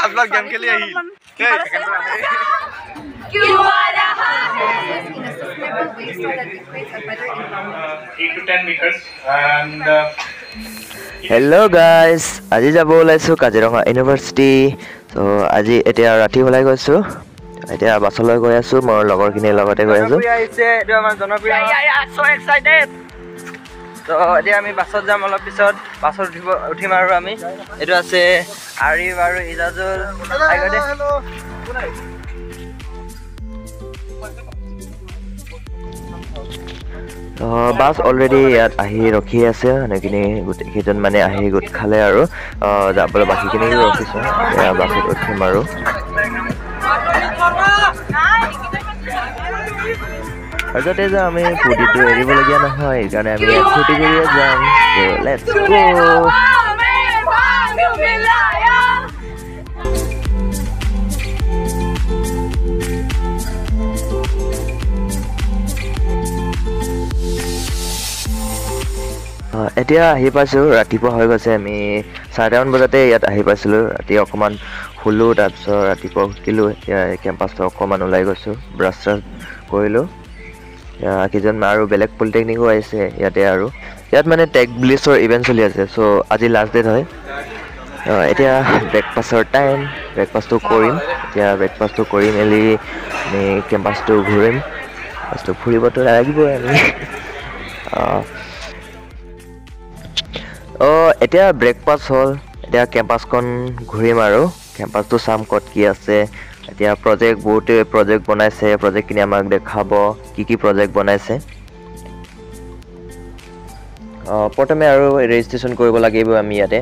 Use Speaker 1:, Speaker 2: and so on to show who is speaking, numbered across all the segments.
Speaker 1: आपला गेम खेली आहे
Speaker 2: Hello guys, আজি যাব ওলাইছো কাজিৰঙা ইউনিভাৰ্চিটি। তো আজি এতিয়া ৰাতি ওলাই গৈছো, এতিয়া বাছলৈ গৈ আছো, মোৰ লগৰখিনিৰ লগতে গৈ আছো। এইটো আমাৰ জনপ্ৰিয় সো এক্সাইটেড। তো এতিয়া আমি বাছত যাম, অলপ পিছত বাছত উঠিম আৰু আমি। এইটো আছে আৰিফ আৰু ইজাজুল। বাছ অলৰেডি ইয়াত আহি ৰখি আছে, এনেখিনি গোটেইকেইজন মানে আহি গোট খালে আৰু যাবলৈ বাকীখিনিও ৰখিছো। এতিয়া বাছত উঠিম আৰু যাতে যে আমি ফূৰ্তিটো এৰিবলগীয়া নহয়, সেইকাৰণে আমি ফূৰ্তি কৰিয়ে যাম। লেটছ গো। এতিয়া আহি পাইছোঁ, ৰাতিপুৱা হৈ গৈছে। আমি 4টামান বজাতে ইয়াত আহি পাইছিলোঁ। ৰাতি অকণমান শুলোঁ, তাৰপিছত ৰাতিপুৱা উঠিলোঁ। এতিয়া কেম্পাছটো অকণমান ওলাই গৈছোঁ, ব্ৰাছ চ্ৰাছ কৰিলোঁ। কেইজন আৰু বেলেগ পলিটেকনিকো আহিছে ইয়াতে, আৰু ইয়াত মানে টেক ব্লিচৰ ইভেণ্ট চলি আছে। চ' আজি লাষ্ট ডেট হয়। এতিয়া ব্ৰেকফাষ্টৰ টাইম, ব্ৰেকফাষ্টটো কৰিম। এতিয়া ব্ৰেকফাষ্টটো কৰি মেলি আমি কেম্পাছটো ঘূৰিম। কেম্পাছটো ফুৰিবতো লাগিবই আমি। এতিয়া ব্ৰেকফাষ্ট হ'ল, এতিয়া কেম্পাছখন ঘূৰিম আৰু কেম্পাছটো চাম ক'ত কি আছে। এতিয়া বহুতে প্ৰজেক্ট বনাইছে, প্ৰজেক্টখিনি আমাক দেখাব কি প্ৰজেক্ট বনাইছে। প্ৰথমে আৰু ৰেজিষ্ট্ৰেশ্যন কৰিব লাগিব আমি ইয়াতে।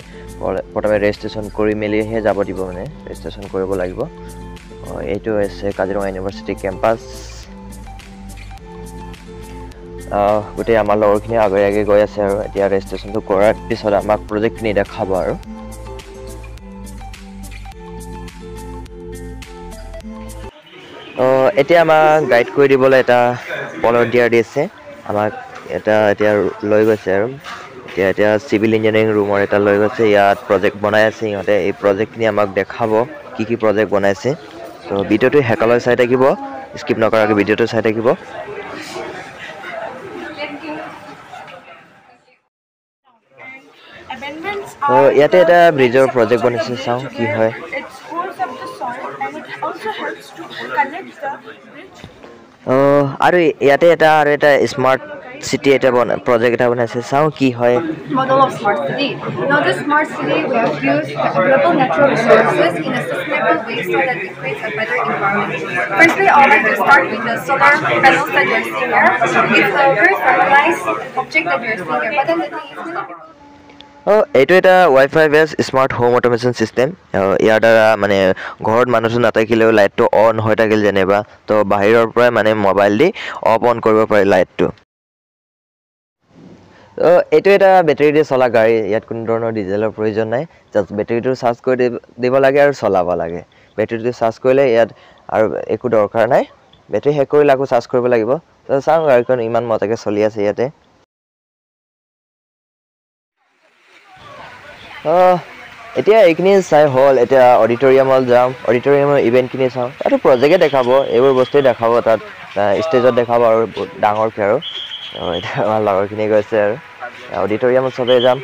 Speaker 2: প্ৰথমে ৰেজিষ্ট্ৰেশ্যন কৰি মেলিহে যাব দিব, মানে ৰেজিষ্ট্ৰেশ্যন কৰিব লাগিব। এইটো হৈছে কাজিৰঙা ইউনিভাৰ্চিটি কেম্পাছ। গোটেই আমাৰ লগৰখিনি আগে আগে গৈ আছে, আৰু এতিয়া ৰেজিষ্ট্ৰেশ্যনটো কৰাৰ পিছত আমাক প্ৰজেক্টখিনি দেখাব। আৰু এতিয়া আমাক গাইড কৰি দিবলৈ এটা ভলণ্টিয়াৰ দিছে, আমাক এতিয়া লৈ গৈছে। আৰু এতিয়া চিভিল ইঞ্জিনিয়াৰিং ৰুমৰ এটা লৈ গৈছে। ইয়াত প্ৰজেক্ট বনাই আছে সিহঁতে। এই প্ৰজেক্টখিনি আমাক দেখাব কি প্ৰজেক্ট বনাইছে। ত' ভিডিঅ'টো শেষলৈ চাই থাকিব, স্কিপ নকৰাকৈ ভিডিঅ'টো চাই থাকিব। ইয়াতে এটা ব্ৰিজৰ প্ৰজেক্ট বনাইছে, চাওঁ কি হয়। আৰু ইয়াতে এটা স্মাৰ্ট চিটি এটা প্ৰজেক্ট এটা বনাইছে, চাওঁ কি হয়।
Speaker 3: Model of smart city. Now, this smart city we have used available natural resources in a sustainable way so that it creates a better environment. Firstly, I would like to start with the solar panels that you're seeing here. It's a very formalized object that you're seeing here, but then the thing is,
Speaker 2: এইটো এটা wifi বেছ smart home automation system. ইয়াৰ দ্বাৰা মানে ঘৰত মানুহটো নাথাকিলেও লাইটটো on হৈ থাকিল যেনিবা, তো বাহিৰৰ পৰাই মানে মোবাইল দি অফ অন কৰিব পাৰি লাইটটো। এইটো এটা বেটেৰী দি চলা গাড়ী। ইয়াত কোনো ধৰণৰ ডিজেলৰ প্ৰয়োজন নাই, জাষ্ট বেটেৰীটো চাৰ্জ কৰি দিব লাগে আৰু চলাব লাগে। বেটেৰীটো চাৰ্জ কৰিলে ইয়াত আৰু একো দৰকাৰ নাই, বেটেৰী শেষ কৰিলে আকৌ চাৰ্জ কৰিব লাগিব। তো চাওঁ গাড়ীখন ইমান মজাকৈ চলি আছে ইয়াতে। এতিয়া এইখিনি চাই হ'ল, এতিয়া অডিটৰিয়ামত যাম। অডিটৰিয়ামৰ ইভেণ্টখিনি চাওঁ, তাতো প্ৰজেক্টে দেখাব, এইবোৰ বস্তুৱেই দেখাব। তাত ষ্টেজত দেখাব আৰু বহুত ডাঙৰকৈ। আৰু এতিয়া আমাৰ লগৰখিনি গৈছে আৰু অডিটৰিয়ামত চবেই যাম।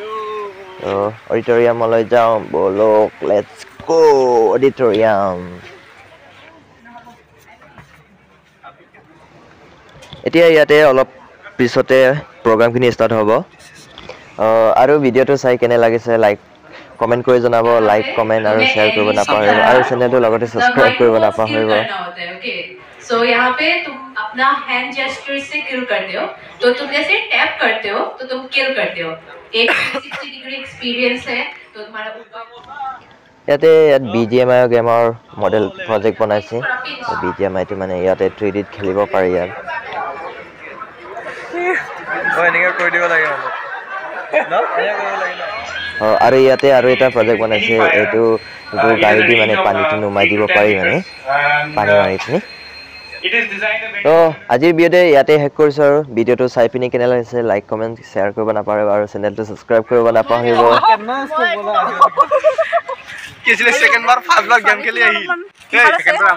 Speaker 2: অডিটৰিয়ামলৈ যাওঁ, ব'লক লেটছ গো অডিটৰিয়াম। এতিয়া ইয়াতে অলপ পিছতে প্ৰগ্ৰামখিনি ষ্টাৰ্ট হ'ব। আৰু ভিডিঅ'টো চাই কেনে লাগিছে কমেণ্ট কৰি জনাব। লাইক কমেণ্ট আৰু শ্বেয়াৰ কৰিব নাপাহৰিব, আৰু চেনেলটো লগতে ছাবস্ক্ৰাইব কৰিব নাপাহৰিব।
Speaker 4: सो यहाँ पे तुम अपना हैंड जेस्चर से किल करते हो, तो तुम जैसे टैप करते हो तो तुम किल करते हो। एक 360 डिग्री एक्सपीरियंस है, तो तुम्हारा
Speaker 2: ইয়াত BGMI গেমৰ মডেল প্ৰজেক্ট বনাইছে। BGMIটো মানে ইয়াতে 3Dত খেলিব পাৰি। ইয়াত আৰু ইয়াতে আৰু এটা প্ৰজেক্ট বনাইছে, এইটো গাড়ী দি মানে পানীটো নুমাই দিব পাৰি, মানে পানী মাৰি পিনি। তো আজিৰ ভিডিঅ'তে ইয়াতে শেষ কৰিছোঁ। আৰু ভিডিঅ'টো চাই পিনি কেনে লাগিছে লাইক কমেণ্ট শ্বেয়াৰ কৰিব নাপাহৰিব, আৰু চেনেলটো ছাবস্ক্ৰাইব কৰিব নাপাহৰিব।
Speaker 1: किसने सेकंड बार फास्ट बार गेम खेली यही सेकंड बार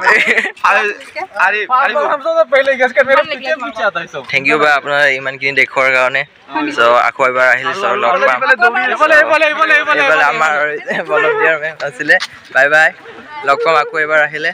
Speaker 1: अरे हम तो पहले गेस कर मेरे पीछे आता है सब
Speaker 2: थैंक यू बा আপোনাৰ ইমানখিনি দেখুৱাৰ কাৰণে সো আকৌ এবাৰ আহিলে সব লগ পাম এবাৰ আমাৰ ভলণ্টিয়াৰ মেম আছিলে বাই বাই লগ পাম আকৌ এবাৰ আহিলে